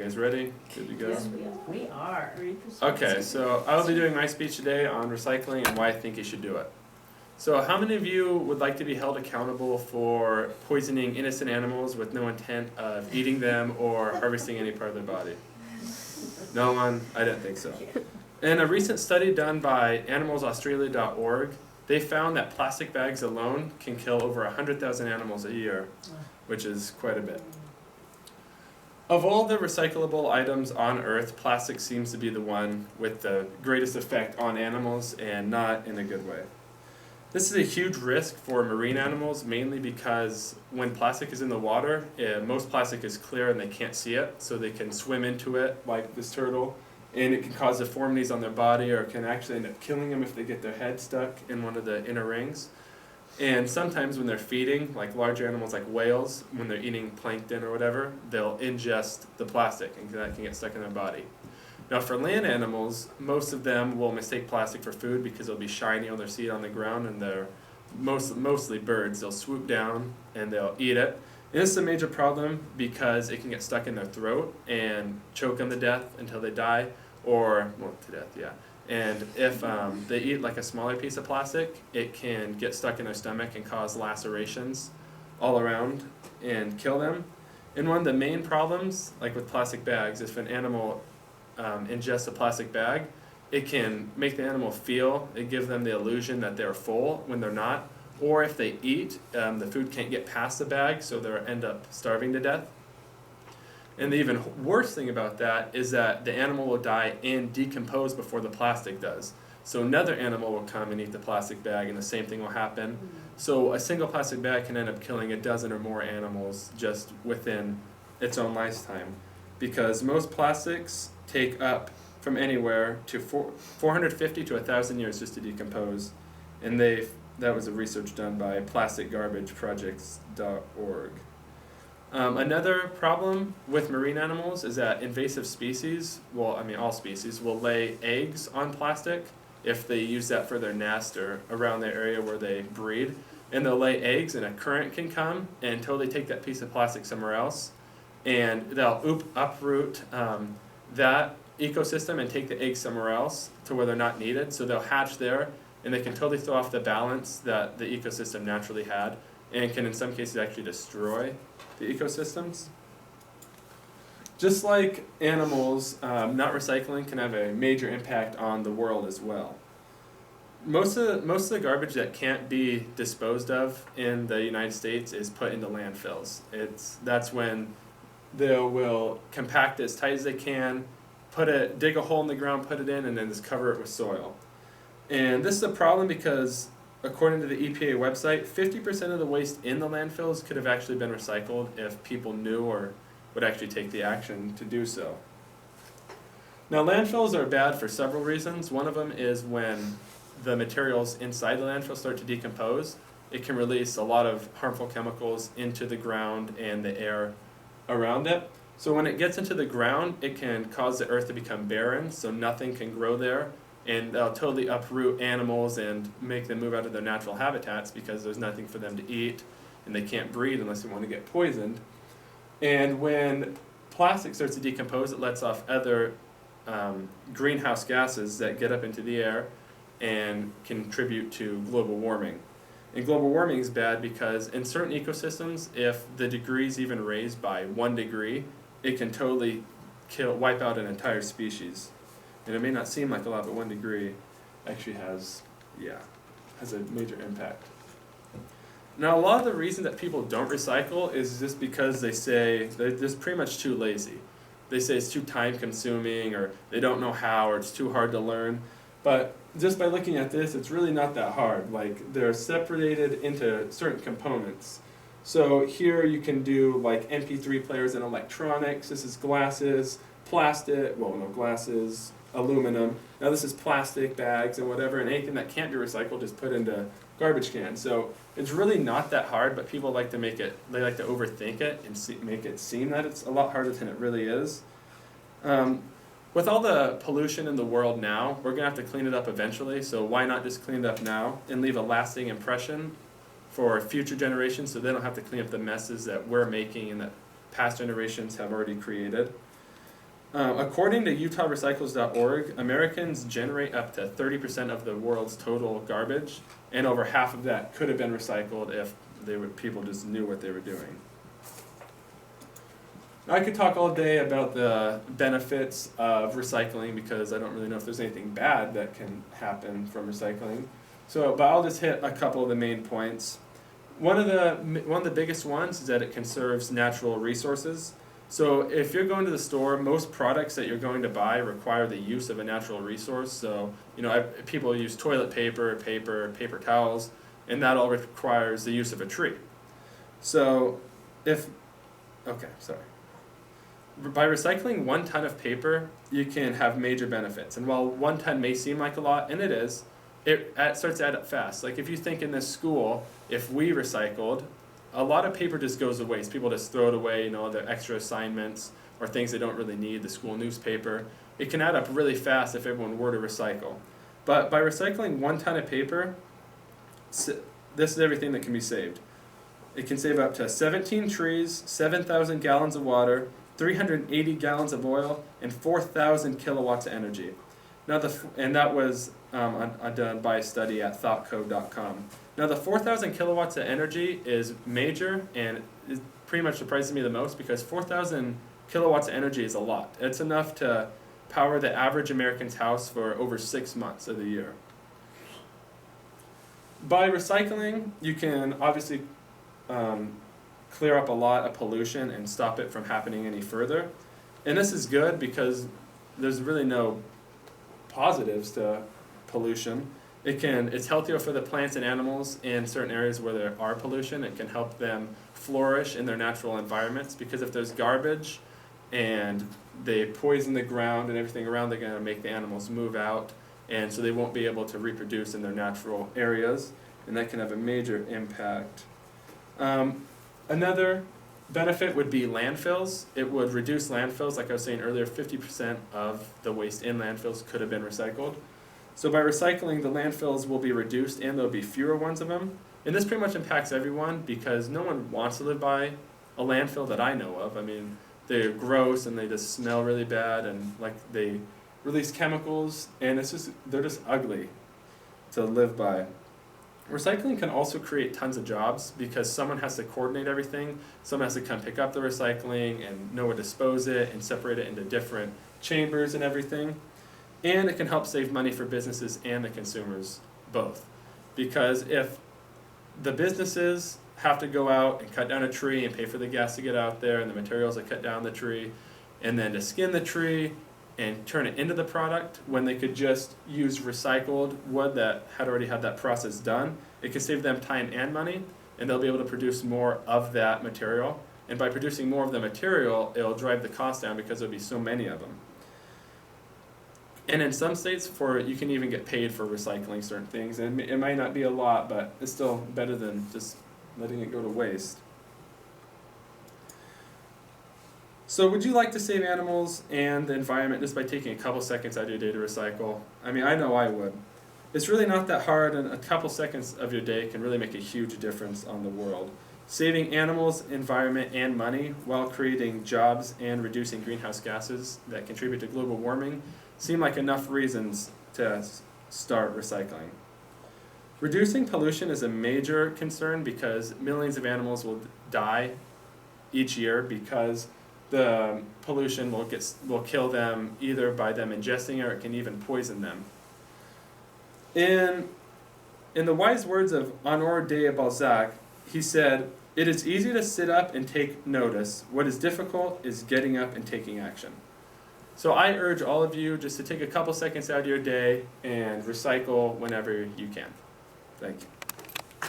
guys ready? Good to go? Yes, we are. Okay, so I will be doing my speech today on recycling and why I think you should do it. So how many of you would like to be held accountable for poisoning innocent animals with no intent of eating them or harvesting any part of their body? No one? I didn't think so. In a recent study done by animalsaustralia.org, they found that plastic bags alone can kill over 100,000 animals a year, which is quite a bit. Of all the recyclable items on Earth, plastic seems to be the one with the greatest effect on animals, and not in a good way. This is a huge risk for marine animals, mainly because when plastic is in the water, most plastic is clear and they can't see it, so they can swim into it like this turtle, and it can cause deformities on their body, or it can actually end up killing them if they get their head stuck in one of the inner rings. And sometimes when they're feeding, like larger animals like whales, when they're eating plankton or whatever, they'll ingest the plastic and that can get stuck in their body. Now for land animals, most of them will mistake plastic for food because it'll be shiny or they'll see it on the ground, and they're mostly birds. They'll swoop down and they'll eat it. And this is a major problem because it can get stuck in their throat and choke them to death until they die, or, well, to death, yeah. And if they eat like a smaller piece of plastic, it can get stuck in their stomach and cause lacerations all around and kill them. And one of the main problems, like with plastic bags, is if an animal ingests a plastic bag, it can make the animal feel, it gives them the illusion that they're full when they're not. Or if they eat, the food can't get past the bag, so they'll end up starving to death. And the even worse thing about that is that the animal will die and decompose before the plastic does. So another animal will come and eat the plastic bag, and the same thing will happen. So a single plastic bag can end up killing a dozen or more animals just within its own lifetime, because most plastics take up from anywhere to 450 to 1,000 years just to decompose. And that was a research done by plasticgarbageprojects.org. Another problem with marine animals is that invasive species, all species, will lay eggs on plastic if they use that for their nest or around the area where they breed. And they'll lay eggs, and a current can come and totally take that piece of plastic somewhere else. And they'll uproot that ecosystem and take the eggs somewhere else to where they're not needed. So they'll hatch there, and they can totally throw off the balance that the ecosystem naturally had, and can in some cases actually destroy the ecosystems. Just like animals, not recycling can have a major impact on the world as well. Most of the garbage that can't be disposed of in the United States is put into landfills. That's when they will compact it as tight as they can, dig a hole in the ground, put it in, and then just cover it with soil. And this is a problem because, according to the EPA website, 50% of the waste in the landfills could have actually been recycled if people knew or would actually take the action to do so. Now, landfills are bad for several reasons. One of them is when the materials inside the landfill start to decompose, it can release a lot of harmful chemicals into the ground and the air around it. So when it gets into the ground, it can cause the earth to become barren, so nothing can grow there. And they'll totally uproot animals and make them move out of their natural habitats because there's nothing for them to eat, and they can't breed unless they want to get poisoned. And when plastic starts to decompose, it lets off other greenhouse gases that get up into the air and contribute to global warming. And global warming is bad because in certain ecosystems, if the degree is even raised by 1 degree, it can totally wipe out an entire species. And it may not seem like a lot, but 1 degree actually has a major impact. Now, a lot of the reason that people don't recycle is just because they say they're just pretty much too lazy. They say it's too time consuming, or they don't know how, or it's too hard to learn. But just by looking at this, it's really not that hard. Like, they're separated into certain components. So here you can do like MP3 players and electronics. This is glasses, plastic, glasses, aluminum. Now this is plastic bags and whatever, and anything that can't be recycled is put into garbage cans. So it's really not that hard, but people like to overthink it and make it seem that it's a lot harder than it really is. With all the pollution in the world now, we're going to have to clean it up eventually, so why not just clean it up now and leave a lasting impression for future generations so they don't have to clean up the messes that we're making and that past generations have already created. According to UtahRecycles.org, Americans generate up to 30% of the world's total garbage, and over half of that could have been recycled if people just knew what they were doing. I could talk all day about the benefits of recycling because I don't really know if there's anything bad that can happen from recycling. But I'll just hit a couple of the main points. One of the biggest ones is that it conserves natural resources. So if you're going to the store, most products that you're going to buy require the use of a natural resource. So people use toilet paper, paper towels, and that all requires the use of a tree. So by recycling 1 ton of paper, you can have major benefits. And while 1 ton may seem like a lot, and it is, it starts to add up fast. Like if you think in this school, if we recycled, a lot of paper just goes to waste. People just throw it away, their extra assignments or things they don't really need, the school newspaper. It can add up really fast if everyone were to recycle. But by recycling 1 ton of paper, this is everything that can be saved. It can save up to 17 trees, 7,000 gallons of water, 380 gallons of oil, and 4,000 kilowatts of energy. Now, that was done by a study at thoughtcode.com. Now, the 4,000 kilowatts of energy is major, and it pretty much surprises me the most because 4,000 kilowatts of energy is a lot. It's enough to power the average American's house for over 6 months of the year. By recycling, you can obviously clear up a lot of pollution and stop it from happening any further. And this is good because there's really no positives to pollution. It's healthier for the plants and animals in certain areas where there are pollution. It can help them flourish in their natural environments because if there's garbage and they poison the ground and everything around, they're going to make the animals move out, and so they won't be able to reproduce in their natural areas, and that can have a major impact. Another benefit would be landfills. It would reduce landfills. Like I was saying earlier, 50% of the waste in landfills could have been recycled. So by recycling, the landfills will be reduced and there'll be fewer ones of them. And this pretty much impacts everyone because no one wants to live by a landfill that I know of. I mean, they're gross and they just smell really bad and they release chemicals and they're just ugly to live by. Recycling can also create tons of jobs because someone has to coordinate everything. Someone has to come pick up the recycling and know where to dispose it and separate it into different chambers and everything. And it can help save money for businesses and the consumers both. Because if the businesses have to go out and cut down a tree and pay for the gas to get out there and the materials that cut down the tree, and then to skin the tree and turn it into the product, when they could just use recycled wood that had already had that process done, it could save them time and money, and they'll be able to produce more of that material. And by producing more of the material, it'll drive the cost down because there'll be so many of them. And in some states, you can even get paid for recycling certain things. And it might not be a lot, but it's still better than just letting it go to waste. So would you like to save animals and the environment just by taking a couple seconds out of your day to recycle? I mean, I know I would. It's really not that hard, and a couple seconds of your day can really make a huge difference on the world. Saving animals, environment, and money while creating jobs and reducing greenhouse gases that contribute to global warming seem like enough reasons to start recycling. Reducing pollution is a major concern because millions of animals will die each year because the pollution will kill them either by them ingesting it or it can even poison them. In the wise words of Honoré de Balzac, he said, "It is easy to sit up and take notice. What is difficult is getting up and taking action." So I urge all of you just to take a couple seconds out of your day and recycle whenever you can. Thank you.